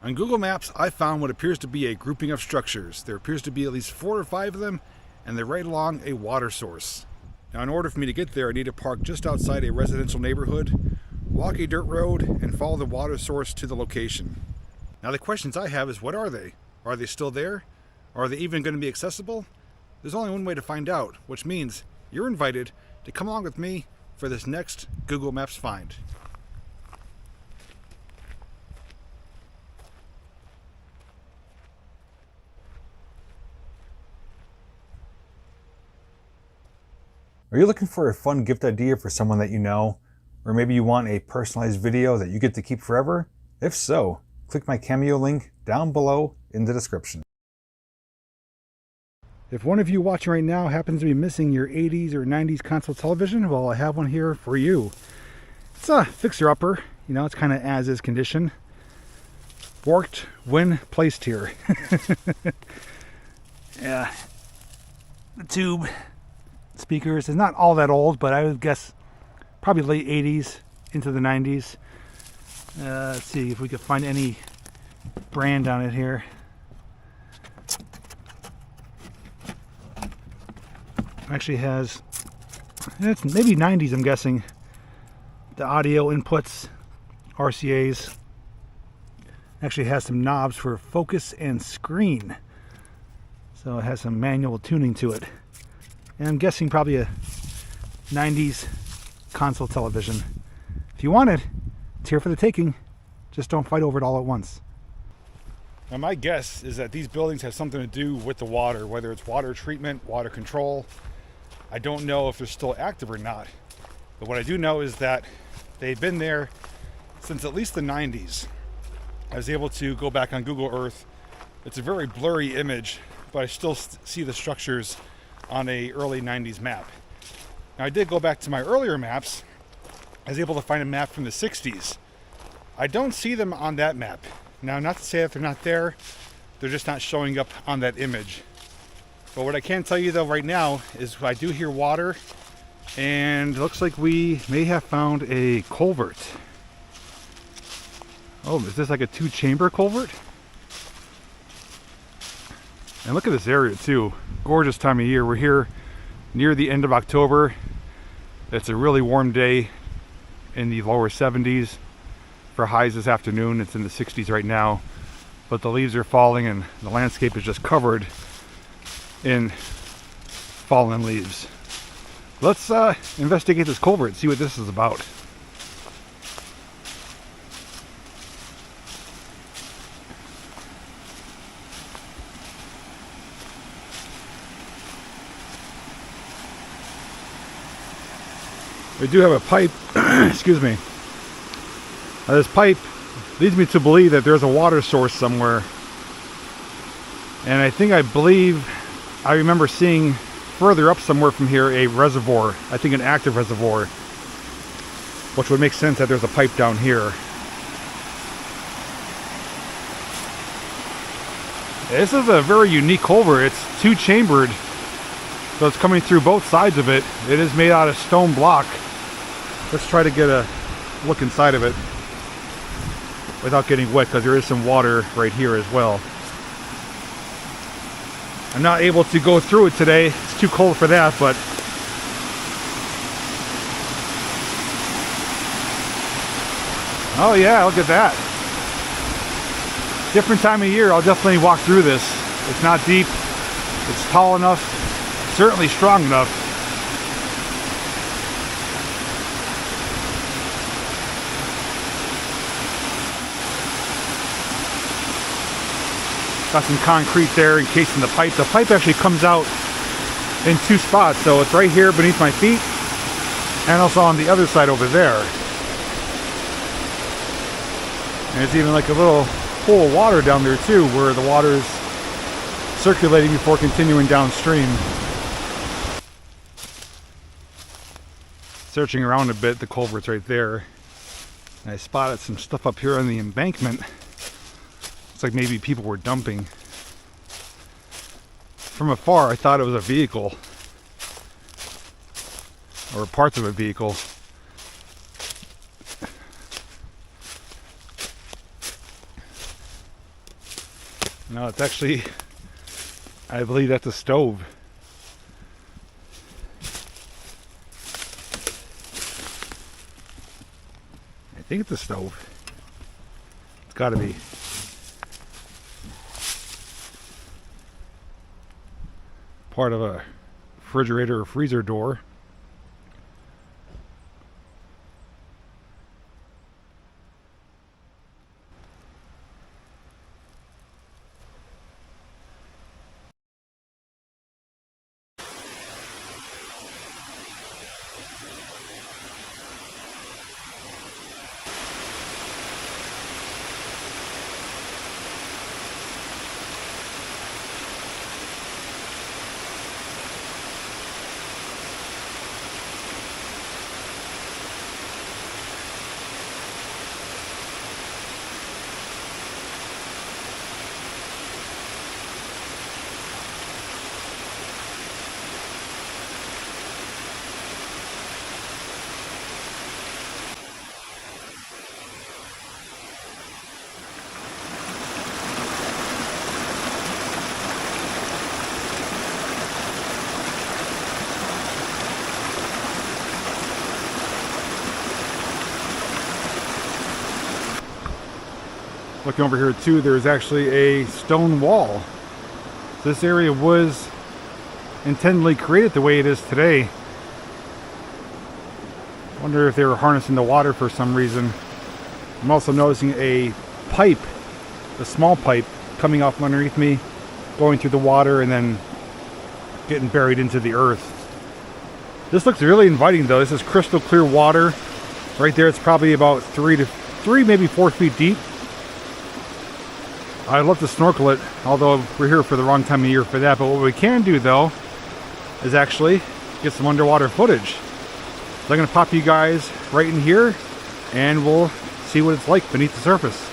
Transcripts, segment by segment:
On Google Maps, I found what appears to be a grouping of structures. There appears to be at least 4 or 5 of them, and they're right along a water source. Now, in order for me to get there, I need to park just outside a residential neighborhood, walk a dirt road, and follow the water source to the location. Now, the questions I have is, what are they? Are they still there? Are they even going to be accessible? There's only one way to find out, which means you're invited to come along with me for this next Google Maps find. Are you looking for a fun gift idea for someone that you know? Or maybe you want a personalized video that you get to keep forever? If so, click my Cameo link down below in the description. If one of you watching right now happens to be missing your 80s or 90s console television, well, I have one here for you. It's a fixer-upper, you know, it's kind of as-is condition. Worked when placed here. Yeah, the tube speakers is not all that old, but I would guess probably late 80s into the 90s. Let's see if we could find any brand on it here. Actually has, it's maybe 90s, I'm guessing. The audio inputs, RCAs. Actually has some knobs for focus and screen. So it has some manual tuning to it. And I'm guessing probably a 90s console television. If you want it, it's here for the taking. Just don't fight over it all at once. Now, my guess is that these buildings have something to do with the water, whether it's water treatment, water control. I don't know if they're still active or not. But what I do know is that they've been there since at least the 90s. I was able to go back on Google Earth. It's a very blurry image, but I still see the structures on a early 90s map. Now, I did go back to my earlier maps. I was able to find a map from the 60s. I don't see them on that map. Now, not to say that they're not there, they're just not showing up on that image. But what I can tell you though right now is I do hear water, and it looks like we may have found a culvert. Oh, is this like a 2-chamber culvert? And look at this area too. Gorgeous time of year. We're here near the end of October. It's a really warm day in the lower 70s. For highs this afternoon, it's in the 60s right now. But the leaves are falling and the landscape is just covered in fallen leaves. Let's investigate this culvert and see what this is about. We do have a pipe, excuse me. This pipe leads me to believe that there's a water source somewhere. And I remember seeing further up somewhere from here a reservoir, I think an active reservoir, which would make sense that there's a pipe down here. This is a very unique culvert. It's 2-chambered, so it's coming through both sides of it. It is made out of stone block. Let's try to get a look inside of it without getting wet, because there is some water right here as well. I'm not able to go through it today. It's too cold for that, but oh yeah, look at that. Different time of year, I'll definitely walk through this. It's not deep, it's tall enough, certainly strong enough. Got some concrete there encasing the pipe. The pipe actually comes out in 2 spots, so it's right here beneath my feet and also on the other side over there. And there's even like a little pool of water down there too, where the water is circulating before continuing downstream. Searching around a bit, the culvert's right there. And I spotted some stuff up here on the embankment. It's like maybe people were dumping. From afar, I thought it was a vehicle. Or parts of a vehicle. No, it's actually, I believe that's a stove. I think it's a stove. It's got to be. Part of a refrigerator or freezer door. Looking over here too, there's actually a stone wall. This area was intentionally created the way it is today. Wonder if they were harnessing the water for some reason. I'm also noticing a pipe, a small pipe, coming off from underneath me, going through the water and then getting buried into the earth. This looks really inviting though. This is crystal clear water. Right there, it's probably about 3 maybe 4 feet deep. I'd love to snorkel it, although we're here for the wrong time of year for that. But what we can do though is actually get some underwater footage. So I'm going to pop you guys right in here and we'll see what it's like beneath the surface.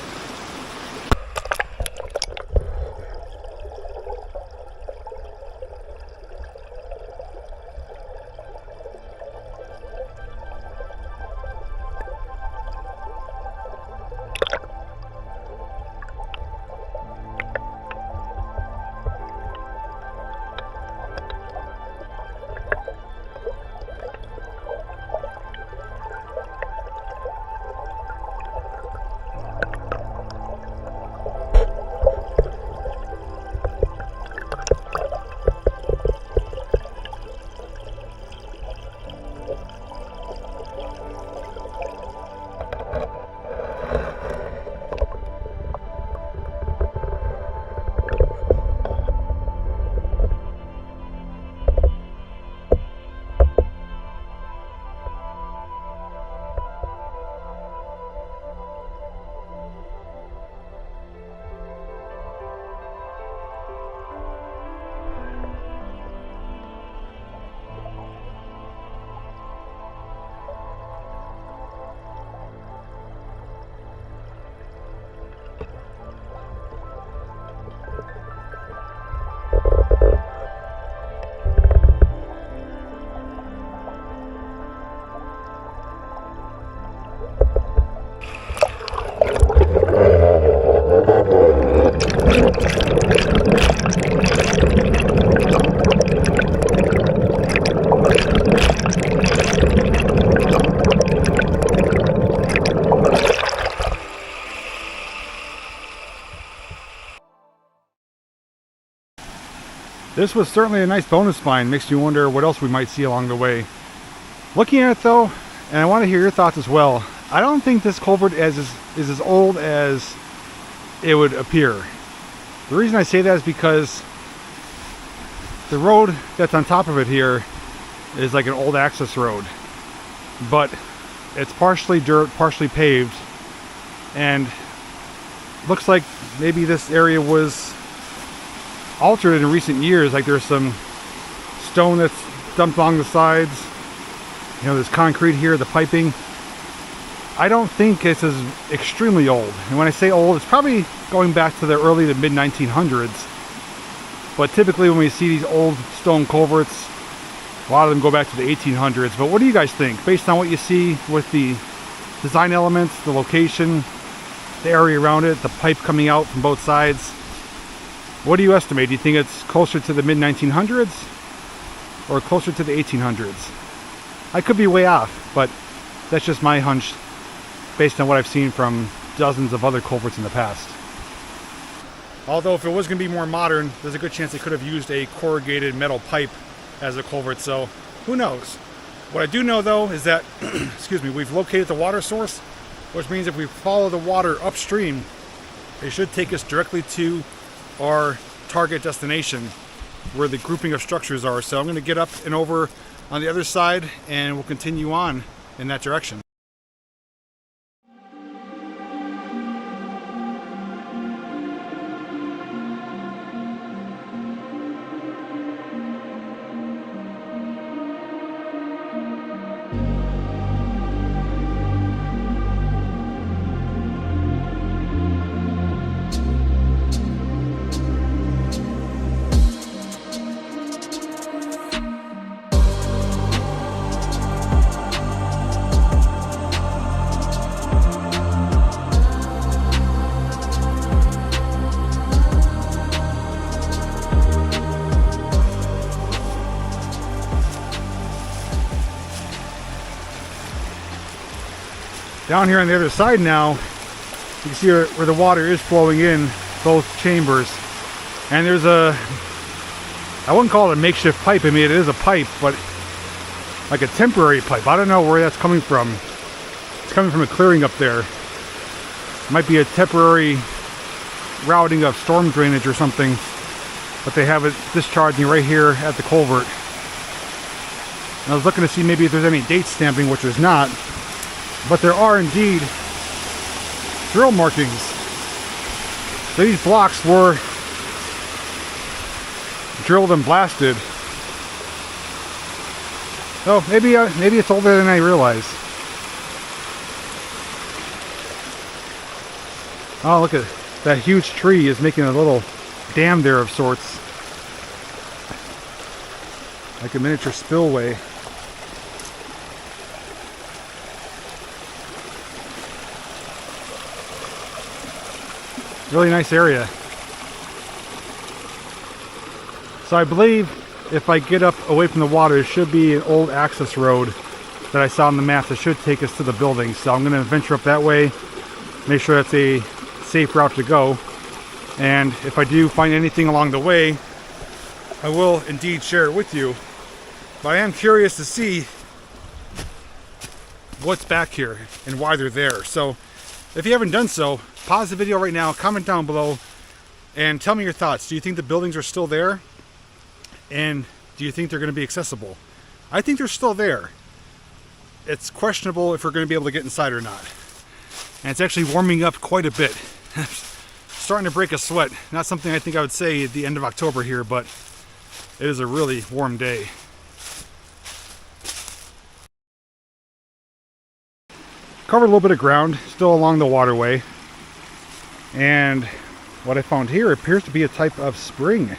This was certainly a nice bonus find. Makes you wonder what else we might see along the way. Looking at it though, and I want to hear your thoughts as well, I don't think this culvert is as old as it would appear. The reason I say that is because the road that's on top of it here is like an old access road, but it's partially dirt, partially paved, and looks like maybe this area was altered in recent years. Like there's some stone that's dumped along the sides, you know, there's concrete here, the piping. I don't think this is extremely old, and when I say old, it's probably going back to the early to mid 1900s. But typically when we see these old stone culverts, a lot of them go back to the 1800s. But what do you guys think, based on what you see with the design elements, the location, the area around it, the pipe coming out from both sides? What do you estimate? Do you think it's closer to the mid-1900s or closer to the 1800s? I could be way off, but that's just my hunch based on what I've seen from dozens of other culverts in the past. Although if it was going to be more modern, there's a good chance they could have used a corrugated metal pipe as a culvert, so who knows? What I do know though is that, excuse me, we've located the water source, which means if we follow the water upstream, it should take us directly to our target destination where the grouping of structures are. So I'm going to get up and over on the other side and we'll continue on in that direction. Down here on the other side now, you can see where the water is flowing in both chambers. And there's a, I wouldn't call it a makeshift pipe. I mean, it is a pipe, but like a temporary pipe. I don't know where that's coming from. It's coming from a clearing up there. It might be a temporary routing of storm drainage or something, but they have it discharging right here at the culvert. And I was looking to see maybe if there's any date stamping, which there's not. But there are indeed drill markings. So these blocks were drilled and blasted. So maybe it's older than I realize. Oh, look at that huge tree is making a little dam there of sorts. Like a miniature spillway. Really nice area. So I believe if I get up away from the water, there should be an old access road that I saw on the map that should take us to the building. So I'm going to venture up that way, make sure that's a safe route to go. And if I do find anything along the way, I will indeed share it with you. But I am curious to see what's back here and why they're there. So if you haven't done so, pause the video right now, comment down below, and tell me your thoughts. Do you think the buildings are still there? And do you think they're going to be accessible? I think they're still there. It's questionable if we're going to be able to get inside or not. And it's actually warming up quite a bit. Starting to break a sweat. Not something I think I would say at the end of October here, but it is a really warm day. Covered a little bit of ground, still along the waterway. And what I found here appears to be a type of spring.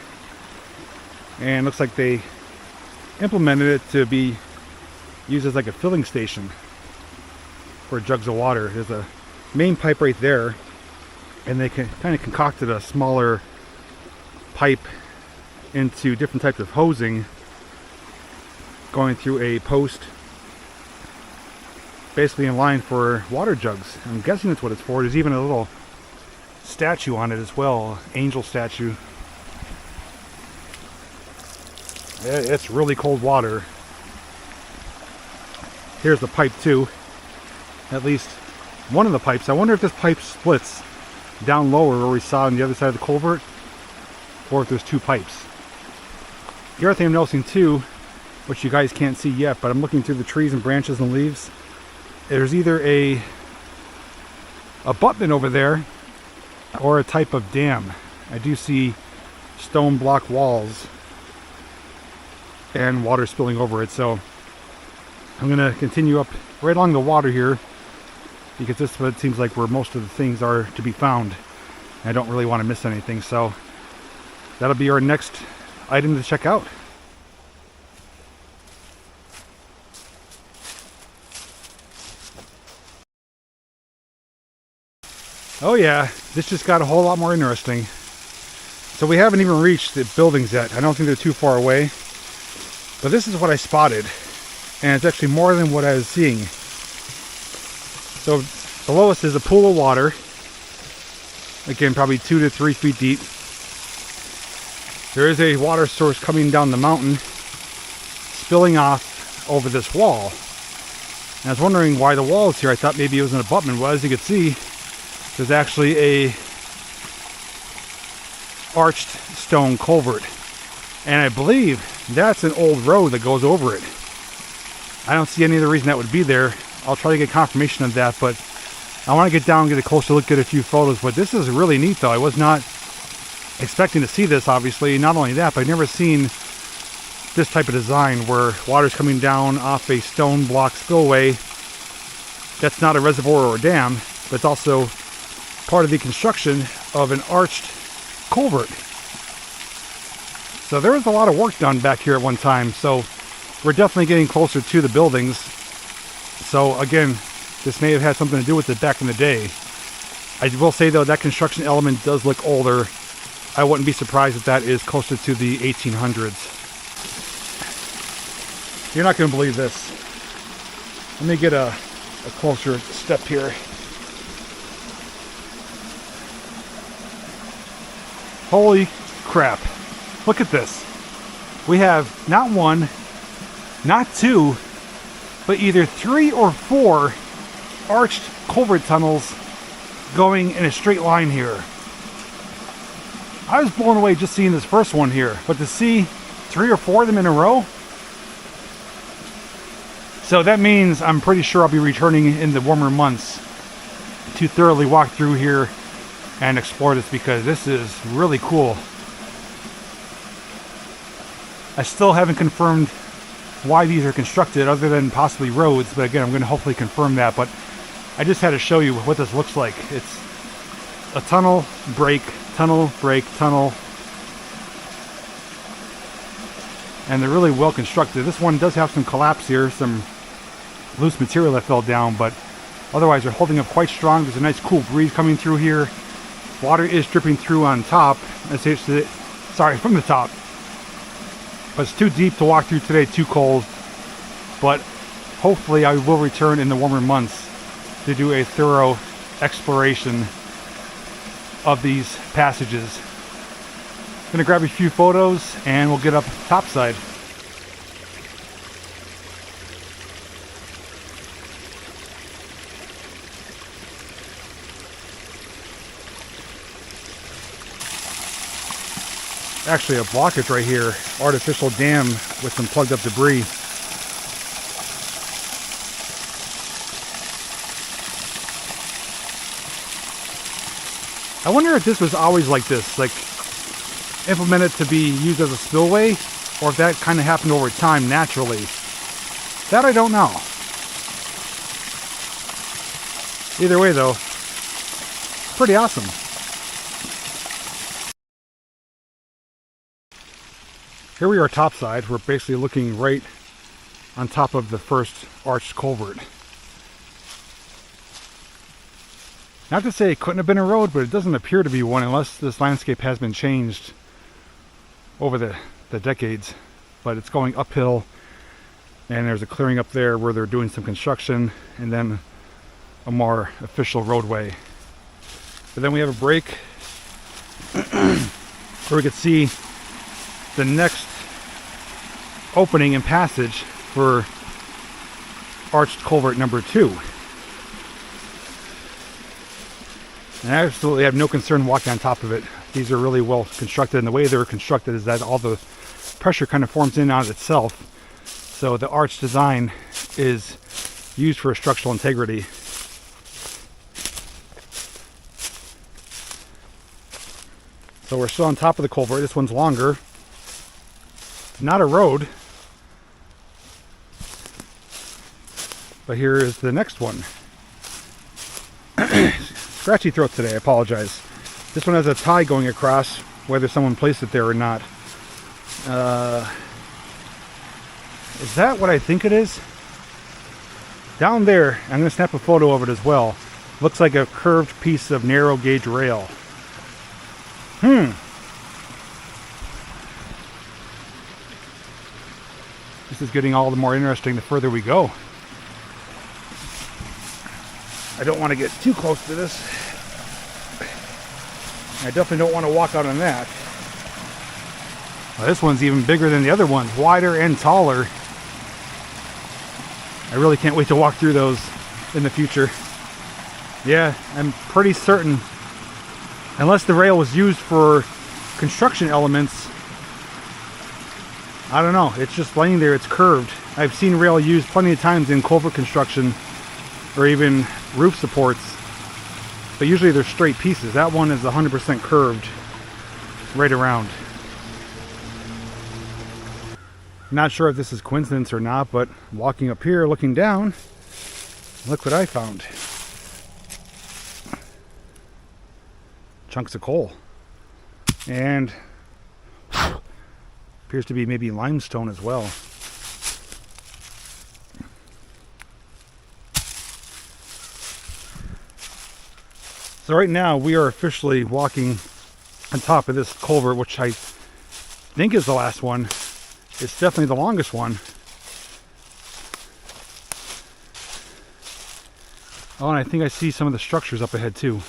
And looks like they implemented it to be used as like a filling station for jugs of water. There's a main pipe right there, and they kind of concocted a smaller pipe into different types of hosing going through a post basically in line for water jugs. I'm guessing that's what it's for. There's even a little statue on it as well, angel statue. It's really cold water. Here's the pipe too, at least one of the pipes. I wonder if this pipe splits down lower where we saw on the other side of the culvert, or if there's two pipes. The other thing I'm noticing too, which you guys can't see yet, but I'm looking through the trees and branches and leaves, there's either a abutment over there or a type of dam. I do see stone block walls and water spilling over it, so I'm going to continue up right along the water here because this is what it seems like where most of the things are to be found. I don't really want to miss anything, so that'll be our next item to check out. Oh yeah, this just got a whole lot more interesting. So we haven't even reached the buildings yet. I don't think they're too far away. But this is what I spotted. And it's actually more than what I was seeing. So below us is a pool of water. Again, probably 2 to 3 feet deep. There is a water source coming down the mountain, spilling off over this wall. And I was wondering why the wall is here. I thought maybe it was an abutment. Well, as you can see, there's actually a arched stone culvert. And I believe that's an old road that goes over it. I don't see any other reason that would be there. I'll try to get confirmation of that, but I want to get down and get a closer look at a few photos. But this is really neat, though. I was not expecting to see this, obviously. Not only that, but I've never seen this type of design where water's coming down off a stone block spillway. That's not a reservoir or a dam, but it's also part of the construction of an arched culvert. So there was a lot of work done back here at one time. So we're definitely getting closer to the buildings. So again, this may have had something to do with it back in the day. I will say though, that construction element does look older. I wouldn't be surprised if that is closer to the 1800s. You're not going to believe this. Let me get a closer step here. Holy crap. Look at this. We have not one, not two, but either 3 or 4 arched culvert tunnels going in a straight line here. I was blown away just seeing this first one here, but to see 3 or 4 of them in a row. So that means I'm pretty sure I'll be returning in the warmer months to thoroughly walk through here and explore this, because this is really cool. I still haven't confirmed why these are constructed other than possibly roads, but again, I'm going to hopefully confirm that. But I just had to show you what this looks like. It's a tunnel, break, tunnel, break, tunnel. And they're really well constructed. This one does have some collapse here, some loose material that fell down, but otherwise they're holding up quite strong. There's a nice cool breeze coming through here. Water is dripping through on top. Sorry, from the top. But it's too deep to walk through today, too cold. But hopefully I will return in the warmer months to do a thorough exploration of these passages. I'm gonna grab a few photos and we'll get up topside. Actually a blockage right here, artificial dam with some plugged up debris. I wonder if this was always like this, like implemented to be used as a spillway, or if that kind of happened over time naturally. That I don't know. Either way though, pretty awesome. Here we are topside. We're basically looking right on top of the first arched culvert. Not to say it couldn't have been a road, but it doesn't appear to be one unless this landscape has been changed over the decades. But it's going uphill, and there's a clearing up there where they're doing some construction, and then a more official roadway. But then we have a break where we can see the next opening and passage for arched culvert number 2. And I absolutely have no concern walking on top of it. These are really well constructed, and the way they're constructed is that all the pressure kind of forms in on itself. So the arch design is used for structural integrity. So we're still on top of the culvert. This one's longer. Not a road. But here is the next one. Scratchy throat today, I apologize. This one has a tie going across, whether someone placed it there or not. Is that what I think it is? Down there, I'm going to snap a photo of it as well. Looks like a curved piece of narrow gauge rail. This is getting all the more interesting the further we go. I don't want to get too close to this. I definitely don't want to walk out on that. Well, this one's even bigger than the other ones, wider and taller. I really can't wait to walk through those in the future. Yeah, I'm pretty certain, unless the rail was used for construction elements, I don't know, it's just laying there, it's curved. I've seen rail used plenty of times in culvert construction or even roof supports, but usually they're straight pieces. That one is 100% curved right around. Not sure if this is coincidence or not, but walking up here, looking down, look what I found. Chunks of coal. And appears to be maybe limestone as well. So right now we are officially walking on top of this culvert, which I think is the last one. It's definitely the longest one. Oh, and I think I see some of the structures up ahead too.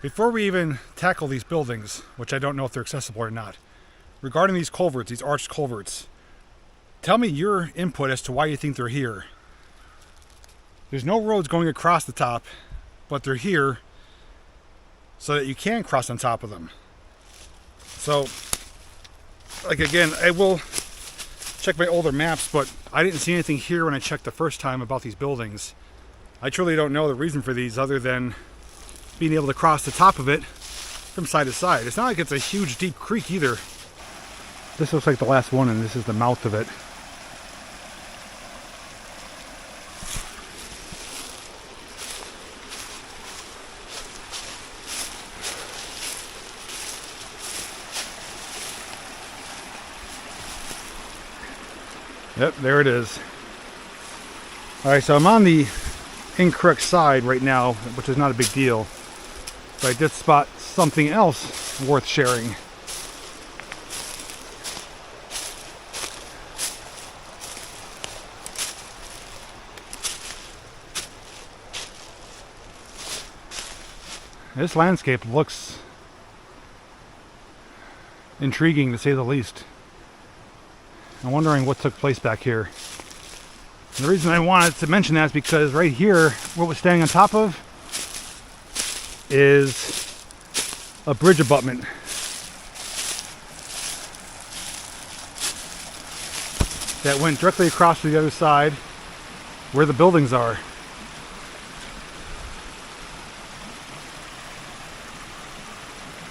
Before we even tackle these buildings, which I don't know if they're accessible or not, regarding these culverts, these arched culverts, tell me your input as to why you think they're here. There's no roads going across the top, but they're here so that you can cross on top of them. So, like again, I will check my older maps, but I didn't see anything here when I checked the first time about these buildings. I truly don't know the reason for these other than being able to cross the top of it from side to side. It's not like it's a huge deep creek either. This looks like the last one, and this is the mouth of it. Yep, there it is. Alright, so I'm on the incorrect side right now, which is not a big deal. But I did spot something else worth sharing. This landscape looks intriguing, to say the least. I'm wondering what took place back here. And the reason I wanted to mention that is because right here, what we're standing on top of is a bridge abutment. That went directly across to the other side where the buildings are.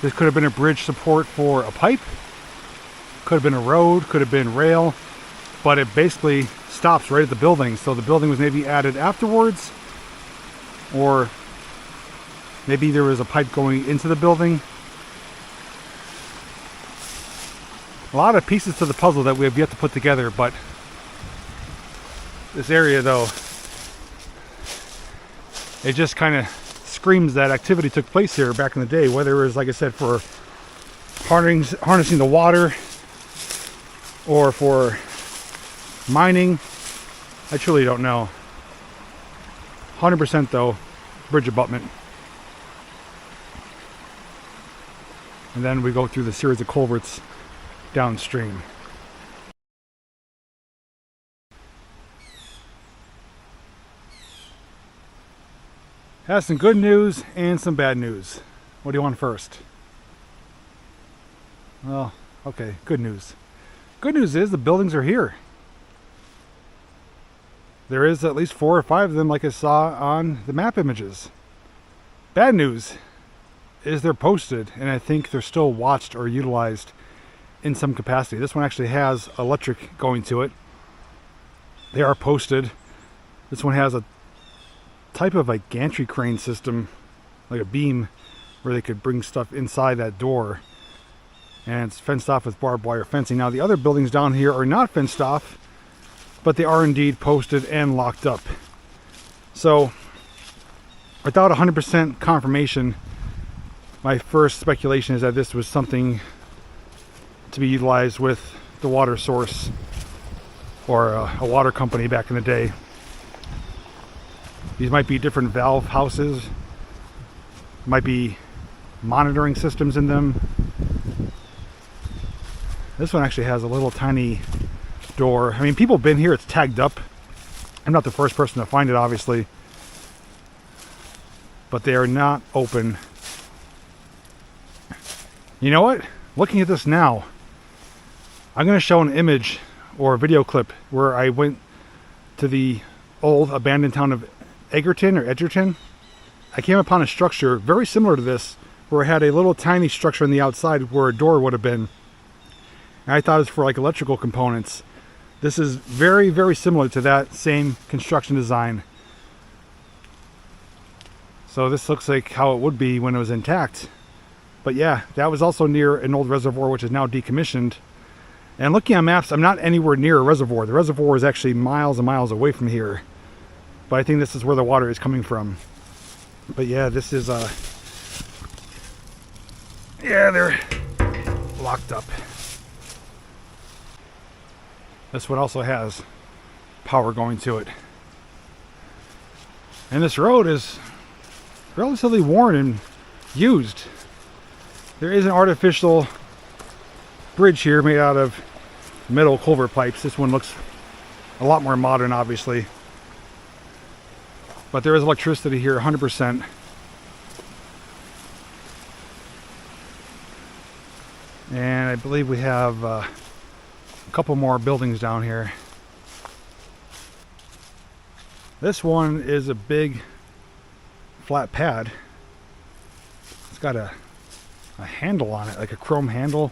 This could have been a bridge support for a pipe, could have been a road, could have been rail, but it basically stops right at the building. So the building was maybe added afterwards, or maybe there was a pipe going into the building. A lot of pieces to the puzzle that we have yet to put together, but this area though, it just kind of screams that activity took place here back in the day, whether it was, like I said, for harnessing the water or for mining. I truly don't know. 100% though, bridge abutment. And then we go through the series of culverts downstream. Has some good news and some bad news. What do you want first? Well, okay, good news. Good news is the buildings are here. There is at least 4 or 5 of them, like I saw on the map images. Bad news is they're posted, and I think they're still watched or utilized in some capacity. This one actually has electric going to it. They are posted. This one has a type of like gantry crane system, like a beam, where they could bring stuff inside that door. And it's fenced off with barbed wire fencing. Now the other buildings down here are not fenced off, but they are indeed posted and locked up. So without 100% confirmation, my first speculation is that this was something to be utilized with the water source or a water company back in the day. These might be different valve houses, might be monitoring systems in them. This one actually has a little tiny door. I mean, people have been here, it's tagged up. I'm not the first person to find it, obviously, but they are not open. You know what? Looking at this now, I'm going to show an image or a video clip where I went to the old abandoned town of Edgerton. I came upon a structure very similar to this where it had a little tiny structure on the outside where a door would have been. And I thought it was for like electrical components. This is very, very similar to that same construction design. So this looks like how it would be when it was intact. But yeah, that was also near an old reservoir which is now decommissioned. And looking on maps, I'm not anywhere near a reservoir. The reservoir is actually miles and miles away from here. But I think this is where the water is coming from. But yeah, this is yeah, they're locked up. This one also has power going to it. And this road is relatively worn and used. There is an artificial bridge here made out of metal culvert pipes. This one looks a lot more modern, obviously. But there is electricity here, 100%. And I believe we have a couple more buildings down here. This one is a big flat pad. It's got a handle on it, like a chrome handle.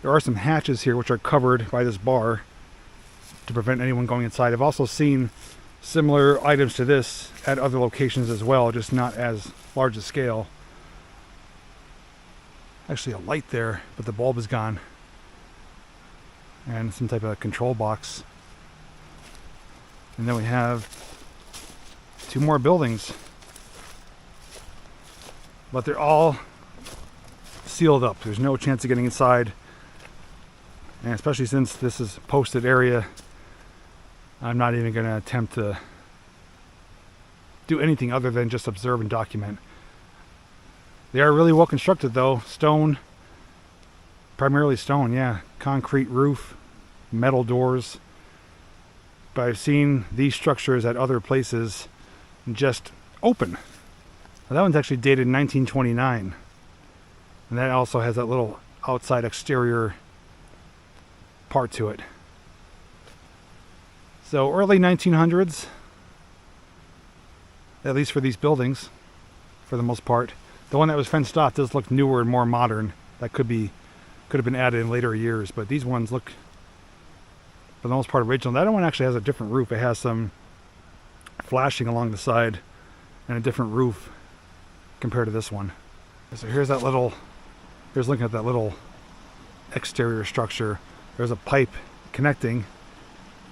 There are some hatches here which are covered by this bar to prevent anyone going inside. I've also seen similar items to this at other locations as well, just not as large a scale. Actually a light there, but the bulb is gone. And some type of control box. And then we have two more buildings. But they're all sealed up. There's no chance of getting inside. And especially since this is a posted area, I'm not even going to attempt to do anything other than just observe and document. They are really well constructed though. Stone, primarily stone, yeah. Concrete roof, metal doors. But I've seen these structures at other places just open. Now, that one's actually dated 1929. And that also has that little outside exterior part to it. So early 1900s, at least for these buildings, for the most part. The one that was fenced off does look newer and more modern. That could have been added in later years, but these ones look, for the most part, original. That one actually has a different roof. It has some flashing along the side and a different roof compared to this one. So here's looking at that little exterior structure. There's a pipe connecting,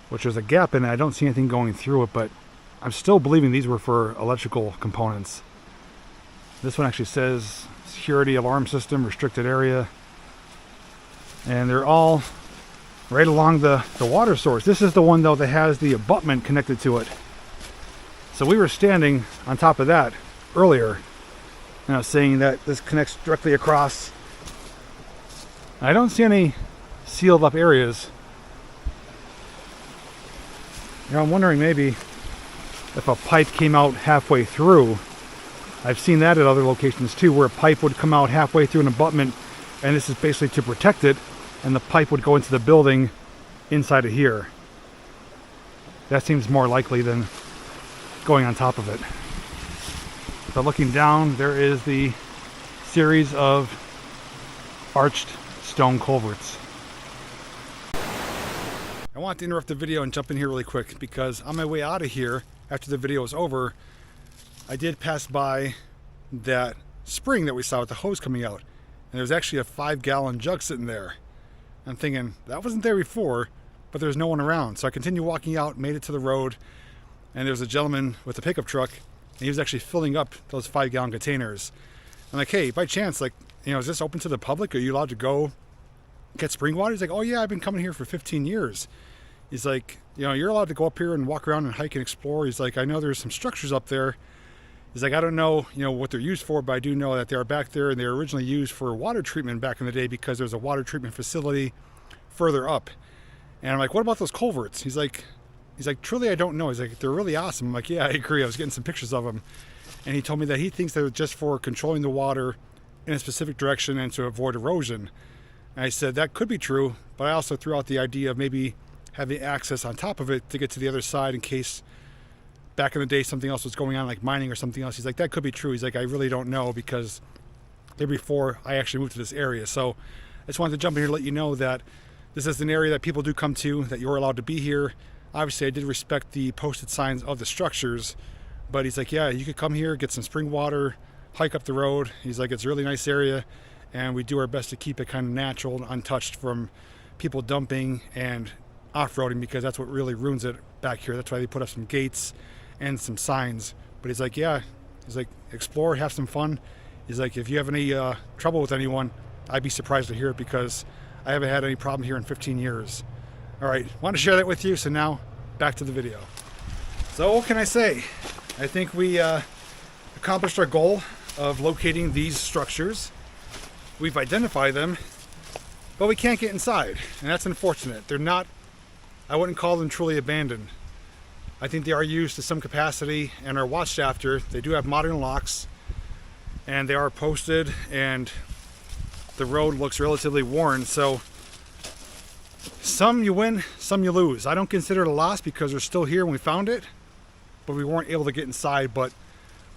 which there's a gap in it. I don't see anything going through it, but I'm still believing these were for electrical components. This one actually says security alarm system, restricted area. And they're all right along the water source. This is the one though that has the abutment connected to it. So we were standing on top of that earlier, and I was saying that this connects directly across. I don't see any sealed up areas. You know, I'm wondering maybe if a pipe came out halfway through. I've seen that at other locations too, where a pipe would come out halfway through an abutment, and this is basically to protect it, and the pipe would go into the building inside of here. That seems more likely than going on top of it. But looking down, there is the series of arched stone culverts. I want to interrupt the video and jump in here really quick because on my way out of here, after the video was over, I did pass by that spring that we saw with the hose coming out. And there was actually a 5-gallon jug sitting there. I'm thinking, that wasn't there before, but there's no one around. So I continued walking out, made it to the road. and there was a gentleman with a pickup truck, and he was actually filling up those 5-gallon containers. I'm like, hey, by chance, like, you know, is this open to the public? Are you allowed to go get spring water? He's like, oh yeah, I've been coming here for 15 years. He's like, you know, you're allowed to go up here and walk around and hike and explore. He's like, I know there's some structures up there. He's like, I don't know, you know, what they're used for, but I do know that they are back there, and they were originally used for water treatment back in the day because there's a water treatment facility further up. And I'm like, what about those culverts? He's like, truly, I don't know. He's like, they're really awesome. I'm like, yeah, I agree. I was getting some pictures of them. And he told me that he thinks they're just for controlling the water in a specific direction and to avoid erosion. And I said, that could be true, but I also threw out the idea of maybe having access on top of it to get to the other side in case back in the day something else was going on, like mining or something else. He's like, that could be true. He's like, I really don't know, because there before I actually moved to this area. So I just wanted to jump in here to let you know that this is an area that people do come to, that you're allowed to be here. Obviously, I did respect the posted signs of the structures, but he's like, yeah, you could come here, get some spring water, hike up the road. He's like, it's a really nice area, and we do our best to keep it kind of natural and untouched from people dumping and off-roading, because that's what really ruins it back here. That's why they put up some gates and some signs. But he's like, yeah, he's like, explore, have some fun. He's like, if you have any trouble with anyone, I'd be surprised to hear it, because I haven't had any problem here in 15 years. All right, want to share that with you. So now back to the video. So what can I say? I think we accomplished our goal of locating these structures. We've identified them, but we can't get inside, and that's unfortunate. They're not, I wouldn't call them truly abandoned. I think they are used to some capacity and are watched after. They do have modern locks, and they are posted, and the road looks relatively worn. So some you win, some you lose. I don't consider it a loss because they're still here when we found it, but we weren't able to get inside. But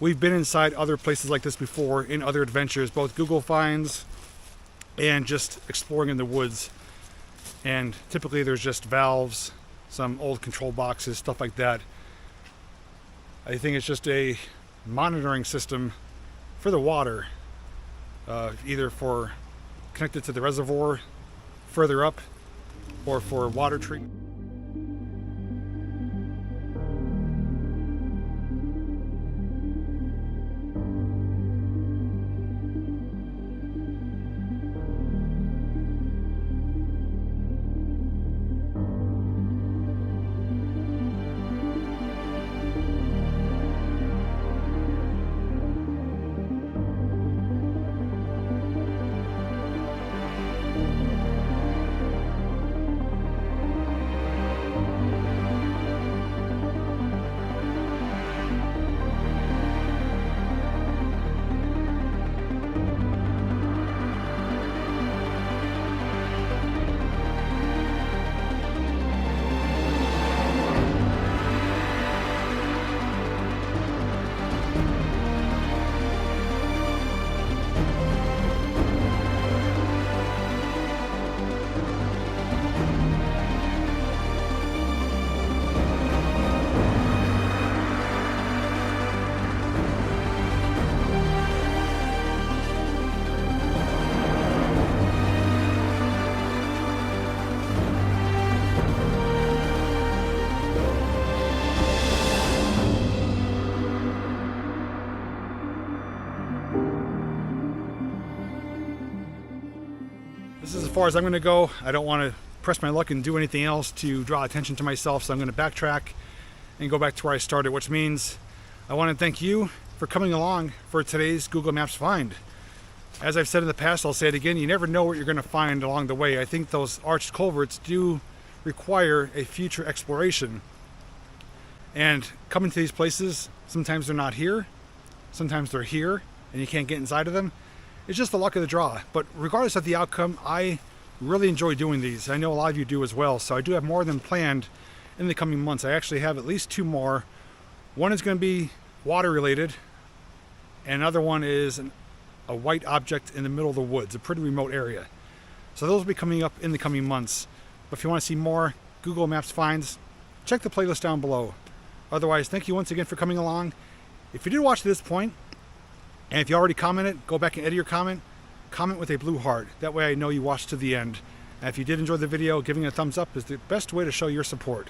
we've been inside other places like this before in other adventures, both Google finds and just exploring in the woods. And typically there's just valves, some old control boxes, stuff like that. I think it's just a monitoring system for the water, either for connected to the reservoir further up or for water treatment. This is as far as I'm going to go. I don't want to press my luck and do anything else to draw attention to myself, so I'm going to backtrack and go back to where I started, which means I want to thank you for coming along for today's Google Maps find. As I've said in the past, I'll say it again, you never know what you're going to find along the way. I think those arched culverts do require a future exploration. And coming to these places, sometimes they're not here, sometimes they're here, and you can't get inside of them. It's just the luck of the draw. But regardless of the outcome, I really enjoy doing these. I know a lot of you do as well. So I do have more than planned in the coming months. I actually have at least 2 more. One is going to be water related, and another one is a white object in the middle of the woods, a pretty remote area. So those will be coming up in the coming months. But if you want to see more Google Maps finds, check the playlist down below. Otherwise, thank you once again for coming along. If you did watch to this point, and if you already commented, go back and edit your comment. Comment with a blue heart. That way I know you watched to the end. And if you did enjoy the video, giving it a thumbs up is the best way to show your support.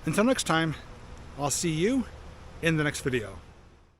Until next time, I'll see you in the next video.